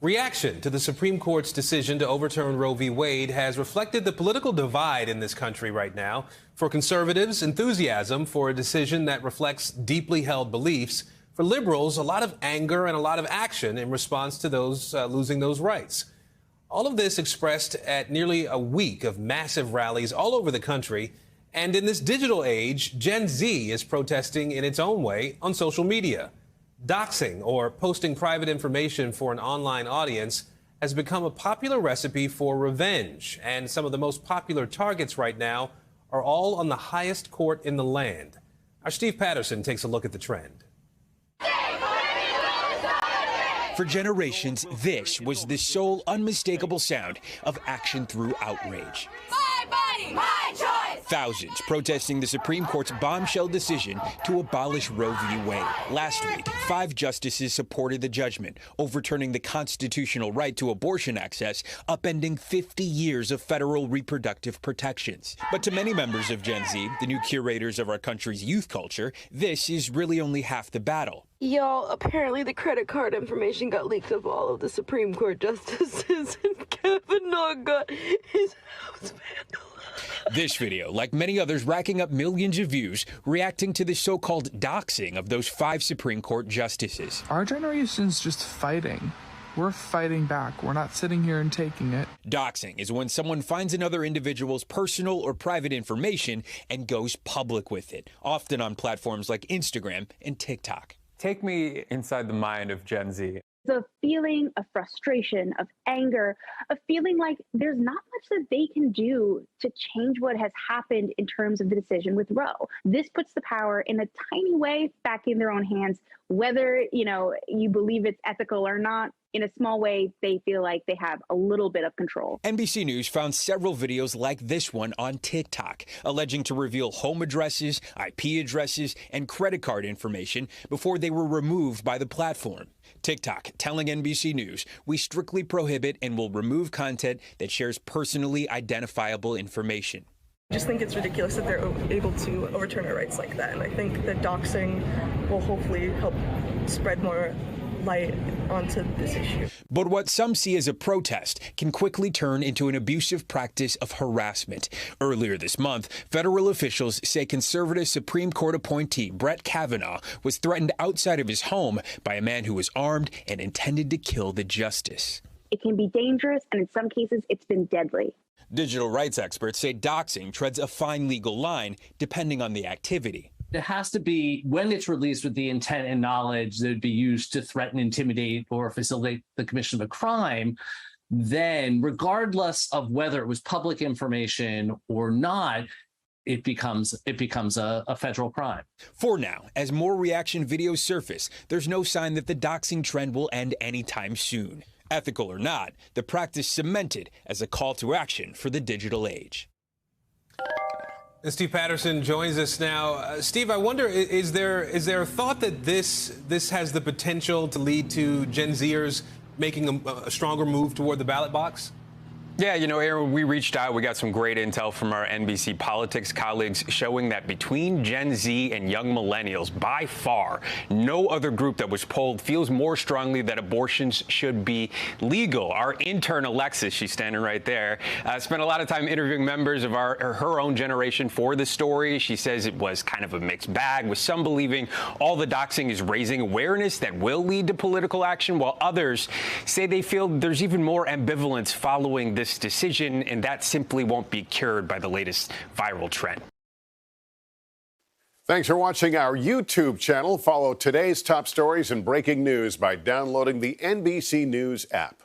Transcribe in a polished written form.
Reaction to the Supreme Court's decision to overturn Roe v. Wade has reflected the political divide in this country right now. For conservatives, enthusiasm for a decision that reflects deeply held beliefs. For liberals, a lot of anger and a lot of action in response to those losing those rights. All of this expressed at nearly a week of massive rallies all over the country. And in this digital age, Gen Z is protesting in its own way on social media. Doxxing, or posting private information for an online audience, has become a popular recipe for revenge, and some of the most popular targets right now are all on the highest court in the land. Our Steve Patterson takes a look at the trend. For generations, this was the sole unmistakable sound of action through outrage. My body, my choice! Thousands protesting the Supreme Court's bombshell decision to abolish Roe v. Wade. Last week, 5 justices supported the judgment, overturning the constitutional right to abortion access, upending 50 years of federal reproductive protections. But to many members of Gen Z, the new curators of our country's youth culture, this is really only half the battle. Y'all, apparently the credit card information got leaked of all of the Supreme Court justices, and Kavanaugh got his house vandalized. This video, like many others, racking up millions of views, reacting to the so-called doxing of those 5 Supreme Court justices. Our generation's just fighting. We're fighting back. We're not sitting here and taking it. Doxing is when someone finds another individual's personal or private information and goes public with it, often on platforms like Instagram and TikTok. Take me inside the mind of Gen Z. The feeling of frustration, of anger, of feeling like there's not much that they can do to change what has happened in terms of the decision with Roe. This puts the power in a tiny way back in their own hands, whether, you believe it's ethical or not. In a small way, they feel like they have a little bit of control. NBC News found several videos like this one on TikTok, alleging to reveal home addresses, IP addresses, and credit card information before they were removed by the platform. TikTok telling NBC News, "We strictly prohibit and will remove content that shares personally identifiable information." I just think it's ridiculous that they're able to overturn our rights like that. And I think that doxing will hopefully help spread more light onto this issue. But what some see as a protest can quickly turn into an abusive practice of harassment. Earlier this month, federal officials say conservative Supreme Court appointee Brett Kavanaugh was threatened outside of his home by a man who was armed and intended to kill the justice. It can be dangerous, and in some cases, it's been deadly. Digital rights experts say doxing treads a fine legal line depending on the activity. It has to be, when it's released with the intent and knowledge that it'd be used to threaten, intimidate, or facilitate the commission of a crime, then regardless of whether it was public information or not, it becomes a federal crime. For now, as more reaction videos surface, there's no sign that the doxing trend will end anytime soon. Ethical or not, the practice cemented as a call to action for the digital age. Steve Patterson joins us now. Steve, I wonder, is there a thought that this has the potential to lead to Gen Zers making a stronger move toward the ballot box? Yeah, Aaron, we reached out. We got some great intel from our NBC politics colleagues showing that between Gen Z and young millennials, by far, no other group that was polled feels more strongly that abortions should be legal. Our intern, Alexis, she's standing right there, spent a lot of time interviewing members of her own generation for the story. She says it was kind of a mixed bag, with some believing all the doxing is raising awareness that will lead to political action, while others say they feel there's even more ambivalence following this decision, and that simply won't be cured by the latest viral trend. Thanks for watching our YouTube channel. Follow today's top stories and breaking news by downloading the NBC News app.